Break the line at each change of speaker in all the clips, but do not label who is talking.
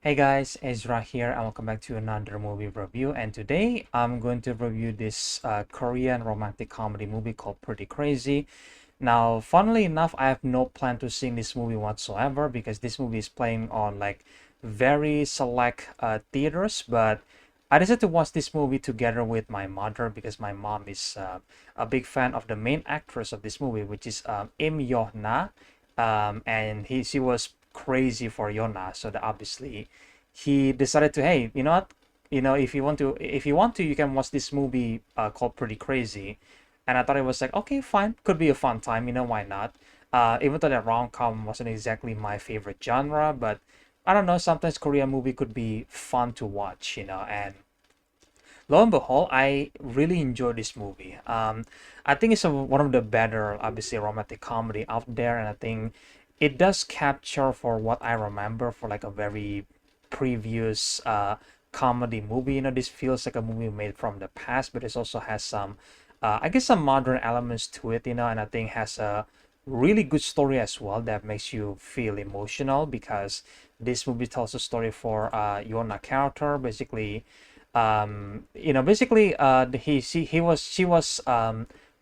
Hey guys, Ezra here and welcome back to another movie review, and today I'm going to review this Korean romantic comedy movie called Pretty Crazy. Now, funnily enough, I have no plan to see this movie whatsoever because this movie is playing on like very select theaters, but I decided to watch this movie together with my mother because my mom is a big fan of the main actress of this movie, which is imyoonah, and she was crazy for Yona, so that obviously he decided to, hey, you know what, if you want to you can watch this movie called Pretty Crazy. And I thought it was like, okay, fine, could be a fun time, why not. Even though that rom-com wasn't exactly my favorite genre, but I don't know, sometimes Korean movie could be fun to watch, and lo and behold, I really enjoyed this movie. I think it's one of the better, obviously, romantic comedy out there, and I think it does capture for what I remember for like a very previous comedy movie. This feels like a movie made from the past, but it also has some, I guess, some modern elements to it, and I think has a really good story as well that makes you feel emotional because this movie tells a story for Yona character, basically basically she was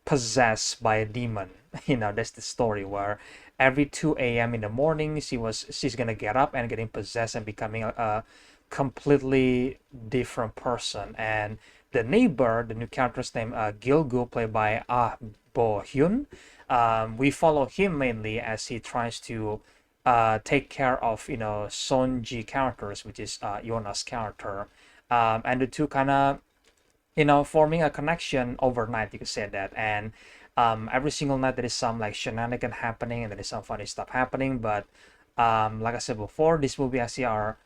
possessed by a demon. That's the story where every 2 a.m. in the morning she's gonna get up and getting possessed and becoming a completely different person. And the neighbor, the new character's name, Gilgu, played by ahnbohyun. We follow him mainly as he tries to take care of Sonji characters, which is Yona's character, and the two kind of forming a connection overnight, you could say that. And every single night there is some like shenanigan happening and there is some funny stuff happening, but like I said before, this movie actually are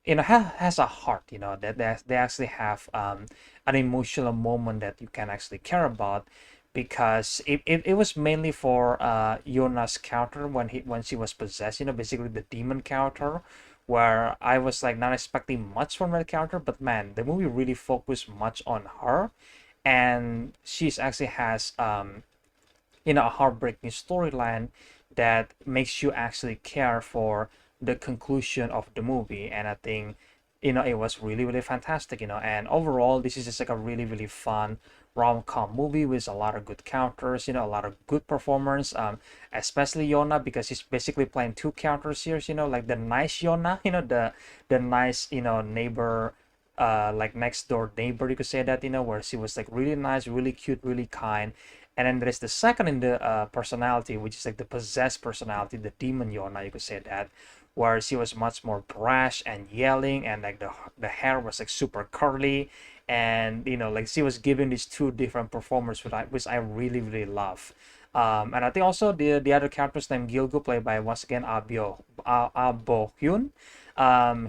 has a heart, that they actually have an emotional moment that you can actually care about, because it was mainly for Yona's character when she was possessed, basically the demon character, where I was like not expecting much from that character, but man, the movie really focused much on her, and she's actually has a heartbreaking storyline that makes you actually care for the conclusion of the movie. And I think it was really really fantastic. And overall, this is just like a really really fun rom-com movie with a lot of good characters, a lot of good performance, especially Yona, because he's basically playing two characters here, like the nice Yona, the nice neighbor, like next door neighbor, you could say that, where she was like really nice, really cute, really kind. And then there's the second in the personality, which is like the possessed personality, the demon Yona, you could say that, where she was much more brash and yelling, and like the hair was like super curly, and like she was giving these two different performers, which I really really love. And I think also the other character's named Gilgo, played by once again ahnbohyun.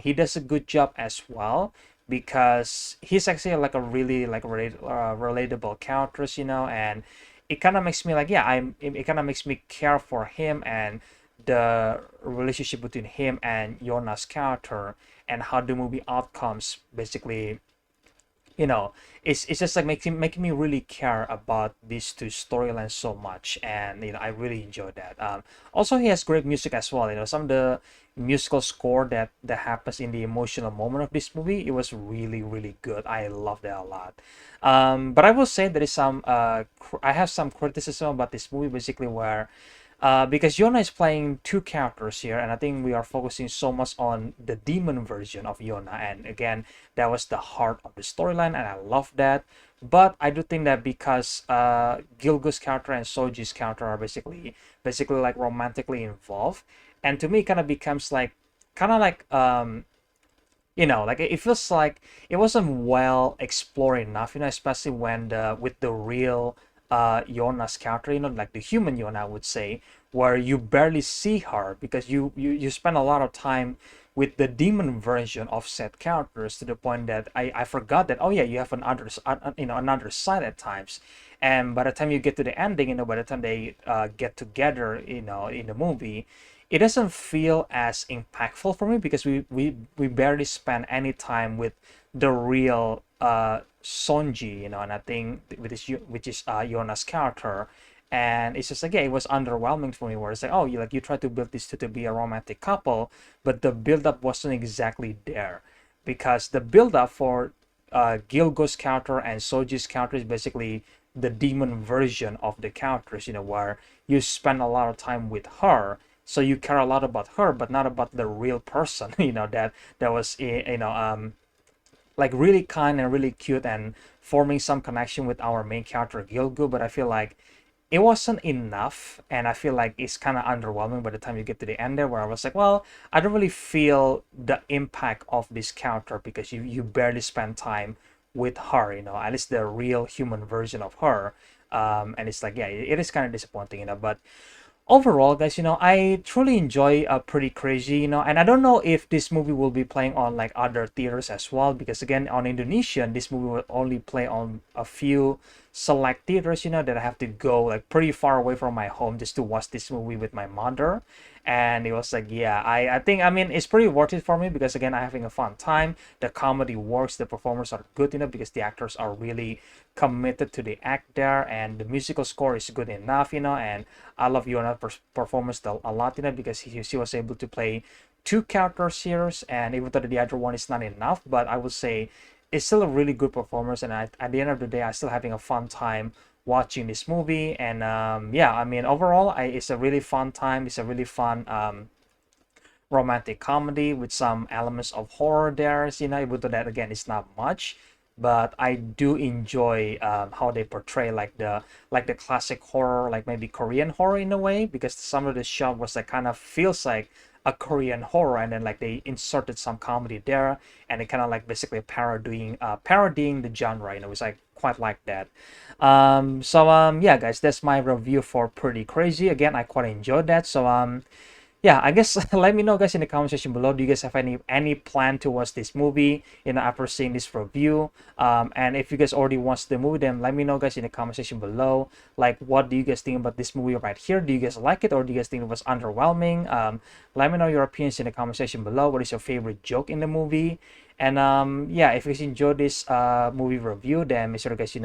He does a good job as well because he's actually like a really like relatable character, and it kind of makes me like, yeah, it kind of makes me care for him and the relationship between him and Yona's character, and how the movie outcomes basically, it's just like making me really care about these two storylines so much. And I really enjoyed that. Also, he has great music as well. Some of the musical score that happens in the emotional moment of this movie, it was really really good. I love that a lot. But I will say there is some I have some criticism about this movie, basically, where because Yona is playing two characters here, and I think we are focusing so much on the demon version of Yona. And again, that was the heart of the storyline, and I love that. But I do think that because Gilgu's character and Soji's character are basically like romantically involved, and to me, it kind of becomes like like it feels like it wasn't well explored enough, especially when with the real Yona's character, like the human Yona, I would say, where you barely see her because you spend a lot of time with the demon version of said characters, to the point that I forgot that, oh yeah, you have another side at times. And by the time you get to the ending, by the time they get together, in the movie, it doesn't feel as impactful for me because we barely spend any time with the real Sonji, and I think which is Yona's character. And it's just like, yeah, it was underwhelming for me, where it's like, oh, you try to build these two to be a romantic couple, but the build-up wasn't exactly there, because the build-up for Gilgo's character and Soji's character is basically the demon version of the characters, where you spend a lot of time with her, so you care a lot about her, but not about the real person, that was, like really kind and really cute and forming some connection with our main character Gilgu. But I feel like it wasn't enough, and I feel like it's kind of underwhelming by the time you get to the end there, where I was like, well, I don't really feel the impact of this character, because you barely spend time with her, at least the real human version of her. And it's like, yeah, it is kind of disappointing, but overall, guys, I truly enjoy Pretty Crazy, and I don't know if this movie will be playing on like other theaters as well, because again, on Indonesian, this movie will only play on a few select theaters, that I have to go like pretty far away from my home just to watch this movie with my mother. And it was like, yeah, I think, I mean, it's pretty worth it for me, because again, I'm having a fun time. The comedy works, the performers are good, because the actors are really committed to the act there, and the musical score is good enough, and I love Yona's performance a lot, because she was able to play two characters here, and even though the other one is not enough, but I would say it's still a really good performance. And at the end of the day, I'm still having a fun time watching this movie. And yeah, I mean, overall, it's a really fun time. It's a really fun romantic comedy with some elements of horror there, even though that again is not much. But I do enjoy how they portray like the classic horror, like maybe Korean horror in a way, because some of the shot was like kind of feels like a Korean horror, and then like they inserted some comedy there, and it kind of like basically parodying the genre, it's like quite like that. Yeah, guys, that's my review for Pretty Crazy. Again, I quite enjoyed that. So yeah, I guess let me know, guys, in the comment section below. Do you guys have any plan to watch this movie, after seeing this review? And if you guys already watched the movie, then let me know, guys, in the comment section below. Like, what do you guys think about this movie right here? Do you guys like it, or do you guys think it was underwhelming? Let me know your opinions in the comment section below. What is your favorite joke in the movie? And yeah, if you guys enjoyed this movie review, then make sure, guys,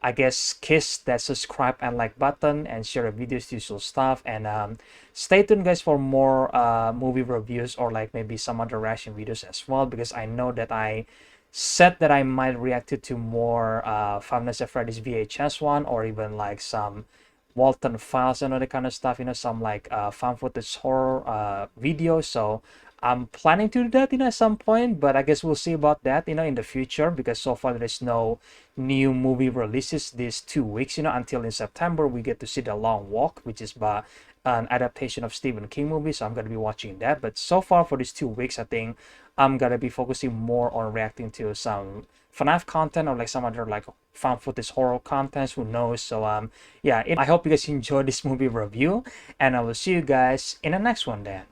I guess kiss that subscribe and like button, and share the videos, usual stuff. And stay tuned, guys, for more movie reviews, or like maybe some other reaction videos as well, because I know that I said that I might react to more Five Nights at Freddy's VHS one, or even like some Walton Files and other kind of stuff, some like found footage horror videos. So I'm planning to do that, at some point, but I guess we'll see about that, in the future, because so far there's no new movie releases these 2 weeks, until in September we get to see The Long Walk, which is by an adaptation of Stephen King movie. So I'm going to be watching that. But so far for these 2 weeks, I think I'm going to be focusing more on reacting to some FNAF content, or like some other like found footage horror contents, who knows. So yeah, I hope you guys enjoyed this movie review, and I will see you guys in the next one then.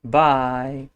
Bye.